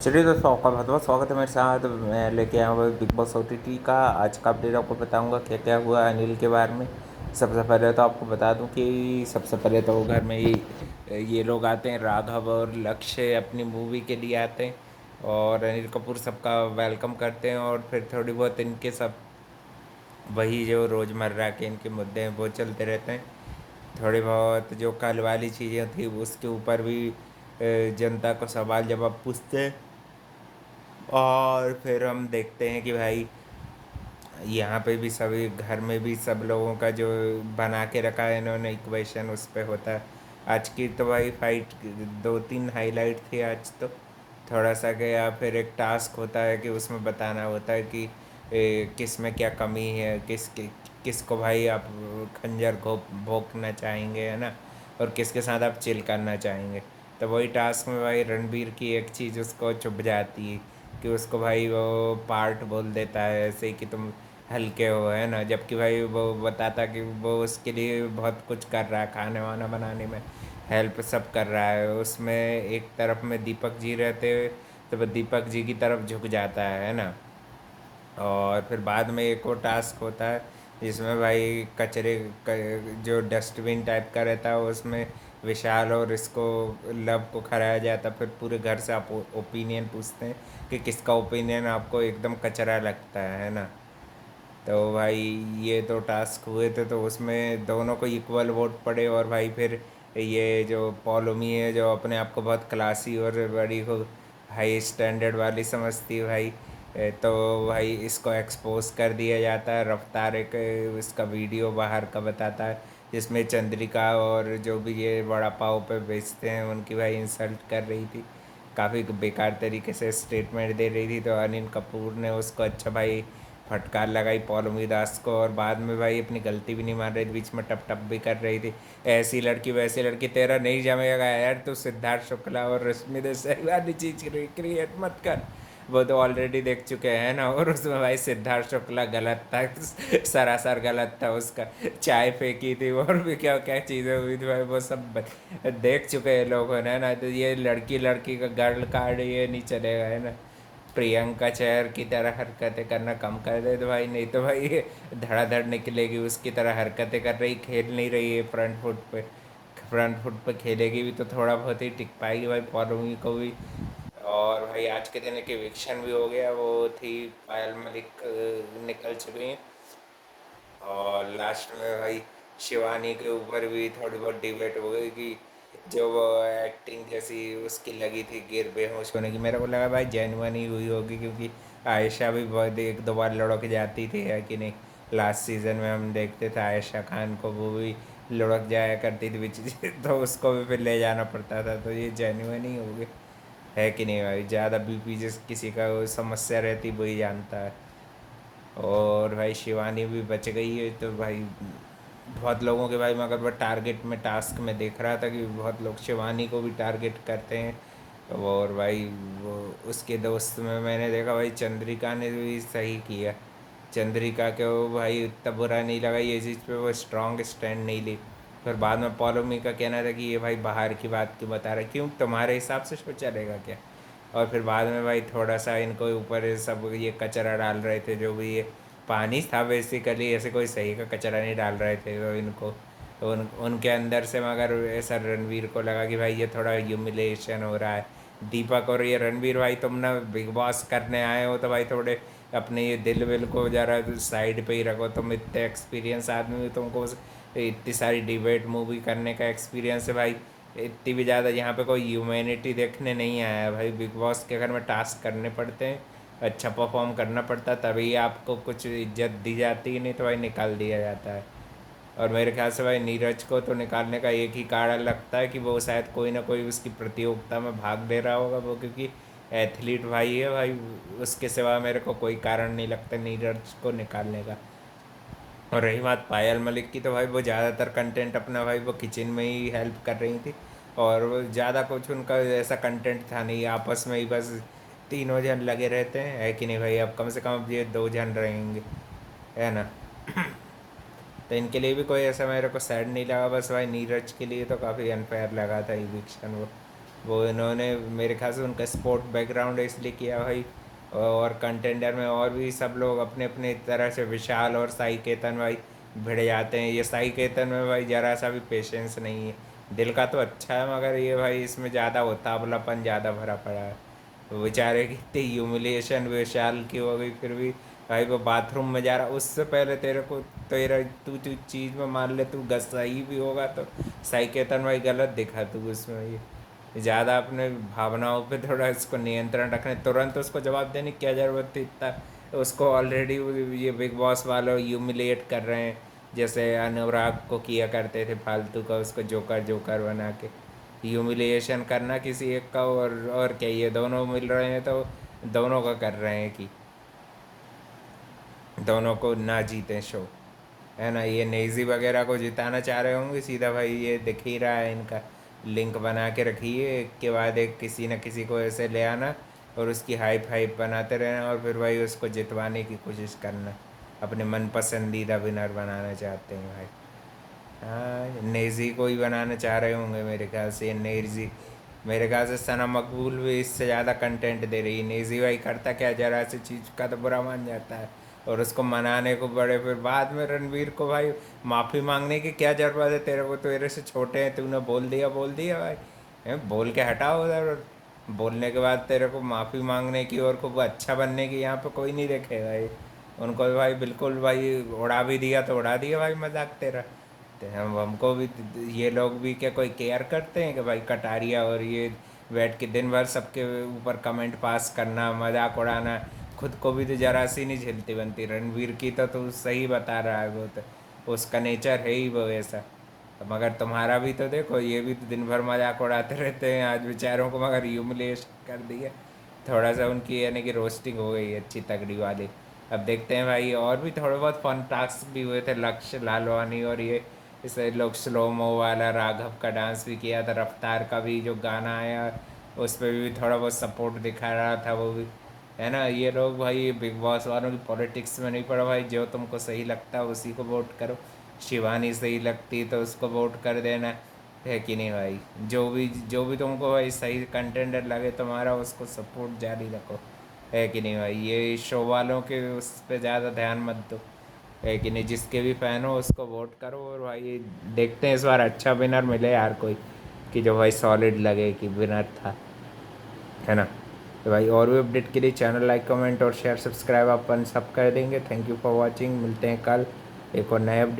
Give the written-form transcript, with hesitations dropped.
चलिए दोस्तों, आपका बहुत बहुत स्वागत है मेरे साथ। मैं लेके आया हूँ बिग बॉस OTT का आज का अपडेट। आपको बताऊंगा क्या क्या हुआ अनिल के बारे में। सबसे पहले तो आपको बता दूं कि सबसे पहले तो घर में ही ये लोग आते हैं, राघव और लक्ष्य अपनी मूवी के लिए आते हैं और अनिल कपूर सबका वेलकम करते हैं। और फिर थोड़ी बहुत इनके सब वही जो रोज़मर्रा के इनके मुद्दे हैं वो चलते रहते हैं। थोड़ी बहुत जो कल वाली चीज़ें थी उसके ऊपर भी जनता को सवाल जवाब पूछते हैं। और फिर हम देखते हैं कि भाई यहाँ पे भी सभी घर में भी सब लोगों का जो बना के रखा है इन्होंने इक्वेशन उस पे होता है। आज की तो भाई फाइट दो तीन हाईलाइट थी आज तो। थोड़ा सा गया, फिर एक टास्क होता है कि उसमें बताना होता है कि किस में क्या कमी है, किसको भाई आप खंजर को भोंकना चाहेंगे, है ना। और किसके साथ आप चिल करना चाहेंगे। तो वही टास्क में भाई रणबीर की एक चीज़ उसको चुभ जाती है कि उसको भाई वो पार्ट बोल देता है ऐसे ही कि तुम हल्के हो, है ना। जबकि भाई वो बताता कि वो उसके लिए बहुत कुछ कर रहा है, खाने वाना बनाने में हेल्प सब कर रहा है। उसमें एक तरफ में दीपक जी रहते हुए तो वो दीपक जी की तरफ झुक जाता है ना। और फिर बाद में एक और टास्क होता है जिसमें भाई जो डस्टबिन टाइप का रहता है उसमें विशाल और इसको लव को खराया जाता है। फिर पूरे घर से आप ओपिनियन पूछते हैं कि किसका ओपिनियन आपको एकदम कचरा लगता है ना। तो भाई ये तो टास्क हुए थे तो उसमें दोनों को इक्वल वोट पड़े। और भाई फिर ये जो पॉलोमी है जो अपने आप को बहुत क्लासी और बड़ी को हाई स्टैंडर्ड वाली समझती है भाई। तो भाई इसको एक्सपोज कर दिया जाता है। रफ्तार एक इसका वीडियो बाहर का बताता है जिसमें चंद्रिका और जो भी ये वड़ा पाव पे बेचते हैं उनकी भाई इंसल्ट कर रही थी। काफ़ी बेकार तरीके से स्टेटमेंट दे रही थी। तो अनिल कपूर ने उसको अच्छा भाई फटकार लगाई पौलमी दास को। और बाद में भाई अपनी गलती भी नहीं मान रही थी, बीच में टप टप भी कर रही थी। ऐसी लड़की वैसी लड़की तेरा नहीं जमेगा यार, तू सिद्धार्थ शुक्ला और रश्मि देसाई वाली चीज क्रिएट मत कर। वो तो ऑलरेडी देख चुके हैं ना। और उसमें भाई सिद्धार्थ शुक्ला गलत था, सरासर गलत था उसका। चाय फेंकी थी और भी क्या क्या चीज़ें हुई थी भाई, वो सब देख चुके हैं लोगों ने ना। तो ये लड़की लड़की का गर्ल कार्ड ये नहीं चलेगा, है ना। प्रियंका चेहर की तरह हरकतें करना कम कर दे तो भाई, नहीं तो भाई ये धड़ाधड़ निकलेगी उसकी तरह हरकतें कर रही, खेल नहीं रही है फ्रंट फुट पे। फ्रंट फुट पे खेलेगी भी तो थोड़ा बहुत ही टिक पाएगी भाई पौलमी को भी। और भाई आज के दिन एक इविक्शन भी हो गया, वो थी पायल मलिक, निकल चुकी हैं। और लास्ट में भाई शिवानी के ऊपर भी थोड़ी बहुत डिबेट हो गई कि जो वो एक्टिंग जैसी उसकी लगी थी गिर बेहोश होने की, मेरे को लगा भाई जेन्युइन ही हुई होगी क्योंकि आयशा भी बहुत एक दो बार लुढ़क जाती थी, है कि नहीं। लास्ट सीज़न में हम देखते थे आयशा खान को, वो भी लुढ़क जाया करती थी बीच तो उसको भी फिर ले जाना पड़ता था। तो ये जेन्युइन ही होगी, है कि नहीं भाई। ज़्यादा बीपी जिस किसी का वो समस्या रहती वही जानता है। और भाई शिवानी भी बच गई है तो भाई बहुत लोगों के भाई, मगर वो टारगेट में टास्क में देख रहा था कि बहुत लोग शिवानी को भी टारगेट करते हैं। और भाई वो उसके दोस्त में मैंने देखा भाई चंद्रिका ने भी सही किया। चंद्रिका के वो भाई इतना बुरा नहीं लगा ये चीज़ पे, वो स्ट्रॉन्ग स्टैंड नहीं ली। फिर बाद में पॉलोमी का कहना था कि ये भाई बाहर की बात क्यों बता रहा है, क्यों तुम्हारे हिसाब से शो चलेगा क्या। और फिर बाद में भाई थोड़ा सा इनको ऊपर ये सब ये कचरा डाल रहे थे, जो भी ये पानी था बेसिकली, ऐसे कोई सही का कचरा नहीं डाल रहे थे तो इनको तो उनके अंदर से मगर ऐसा रणवीर को लगा कि भाई ये थोड़ा ह्यूमिलेशन हो रहा है। दीपक और ये रणवीर भाई तुम ना बिग बॉस करने आए हो तो भाई थोड़े अपने ये दिल विल को ज़रा साइड पे ही रखो। तुम इतने एक्सपीरियंस आदमी हो, तुमको इतनी सारी डिबेट मूवी करने का एक्सपीरियंस है भाई। इतनी भी ज़्यादा यहाँ पे कोई ह्यूमैनिटी देखने नहीं आया है भाई। बिग बॉस के घर में टास्क करने पड़ते हैं, अच्छा परफॉर्म करना पड़ता है, तभी आपको कुछ इज्जत दी जाती है, नहीं तो भाई निकाल दिया जाता है। और मेरे ख्याल से भाई नीरज को तो निकालने का एक ही कारण लगता है कि वो शायद कोई ना कोई उसकी प्रतियोगिता में भाग ले रहा होगा वो, क्योंकि एथलीट भाई है भाई। उसके सिवा मेरे को कोई कारण नहीं लगता नीरज को निकालने का। और रही बात पायल मलिक की, तो भाई वो ज़्यादातर कंटेंट अपना भाई वो किचन में ही हेल्प कर रही थी। और वो ज़्यादा कुछ उनका ऐसा कंटेंट था नहीं, आपस में ही बस तीनों जन लगे रहते हैं, है कि नहीं भाई। अब कम से कम अब ये दो जन रहेंगे, है ना। तो इनके लिए भी कोई ऐसा मेरे को सैड नहीं लगा, बस भाई नीरज के लिए तो काफ़ी अनफेयर लगा था इविक्शन वो। वो इन्होंने मेरे ख्याल से उनका स्पोर्ट बैकग्राउंड है इसलिए किया भाई। और कंटेंडर में और भी सब लोग अपने अपने तरह से, विशाल और साई केतन भाई भिड़ जाते हैं। ये साई केतन में भाई ज़रा सा भी पेशेंस नहीं है। दिल का तो अच्छा है मगर ये भाई इसमें ज़्यादा उतावलापन ज़्यादा भरा पड़ा है। वो बेचारे की इतनी ह्यूमिलिएशन विशाल की हो गई, फिर भी भाई वो बाथरूम में जा रहा, उससे पहले तेरे को तेरा तू तू चीज़ में मान ले तू सही भी होगा तो साई केतन भाई गलत दिखा तू उसमें। ये ज़्यादा अपने भावनाओं पे थोड़ा इसको नियंत्रण रखने, तुरंत उसको जवाब देने की क्या ज़रूरत थी इतना। उसको ऑलरेडी ये बिग बॉस वालों ह्यूमिलिएट कर रहे हैं, जैसे अनुराग को किया करते थे फालतू का, उसको जोकर जोकर बना के ह्यूमिलिएशन करना किसी एक का। और क्या, ये दोनों मिल रहे हैं तो दोनों का कर रहे हैं कि दोनों को ना जीते शो, है ना। ये नेजी वगैरह को जिताना चाह रहे होंगे सीधा भाई, ये दिख ही रहा है इनका। लिंक बना के रखिए, एक के बाद एक किसी न किसी को ऐसे ले आना और उसकी हाइप हाइप बनाते रहना और फिर भाई उसको जितवाने की कोशिश करना। अपने मन पसंदीदा विनर बनाना चाहते हैं भाई। हाँ, नेजी को ही बनाना चाह रहे होंगे मेरे ख्याल से। ये नेजी मेरे ख्याल से सना मकबूल भी इससे ज़्यादा कंटेंट दे रही है। नेजी भाई करता क्या, जरा सी चीज़ का तो बुरा मान जाता है और उसको मनाने को बड़े, फिर बाद में रणवीर को भाई माफ़ी मांगने की क्या ज़रूरत है, तेरे को तो तेरे से छोटे हैं, तूने बोल दिया भाई। बोल के हटाओ उधर। और बोलने के बाद तेरे को माफ़ी मांगने की और को अच्छा बनने की यहाँ पे कोई नहीं देखेगा भाई। उनको भाई बिल्कुल भाई उड़ा भी दिया तो उड़ा दिया भाई मजाक तेरा। तो हम हमको भी ये लोग भी क्या कोई केयर करते हैं कि भाई कटारिया और ये बैठ के दिन भर सबके ऊपर कमेंट पास करना, मजाक उड़ाना। खुद को भी तो जरा सी नहीं झेलती बनती। रणवीर की तो सही बता रहा है वो तो, उसका नेचर है ही वो ऐसा। मगर तुम्हारा भी तो देखो, ये भी तो दिन भर मजाक उड़ाते रहते हैं, आज बेचारों को मगर ह्यूमिलेट कर दिया। थोड़ा सा उनकी यानी कि रोस्टिंग हो गई अच्छी तगड़ी वाली। अब देखते हैं भाई, और भी थोड़े बहुत फन टास्क भी हुए थे, लक्ष्य लालवानी और ये इसे लोग स्लोमो वाला राघव का डांस भी किया था, रफ्तार का भी जो गाना आया उस पर भी थोड़ा बहुत सपोर्ट दिखा रहा था वो भी, है ना। ये लोग भाई बिग बॉस वालों की पॉलिटिक्स में नहीं पड़ा भाई, जो तुमको सही लगता है उसी को वोट करो। शिवानी सही लगती तो उसको वोट कर देना, है कि नहीं भाई। जो भी तुमको भाई सही कंटेंडर लगे तुम्हारा, उसको सपोर्ट जारी रखो, है कि नहीं भाई। ये शो वालों के उस पर ज़्यादा ध्यान मत दो, है कि नहीं। जिसके भी फ़ैन हो उसको वोट करो और भाई देखते हैं इस बार अच्छा विनर मिले यार कोई, कि जो भाई सॉलिड लगे कि विनर था, है ना। तो भाई और भी अपडेट के लिए चैनल लाइक कमेंट और शेयर सब्सक्राइब अपन सब कर देंगे। थैंक यू फॉर वॉचिंग, मिलते हैं कल एक और नए अपडेट।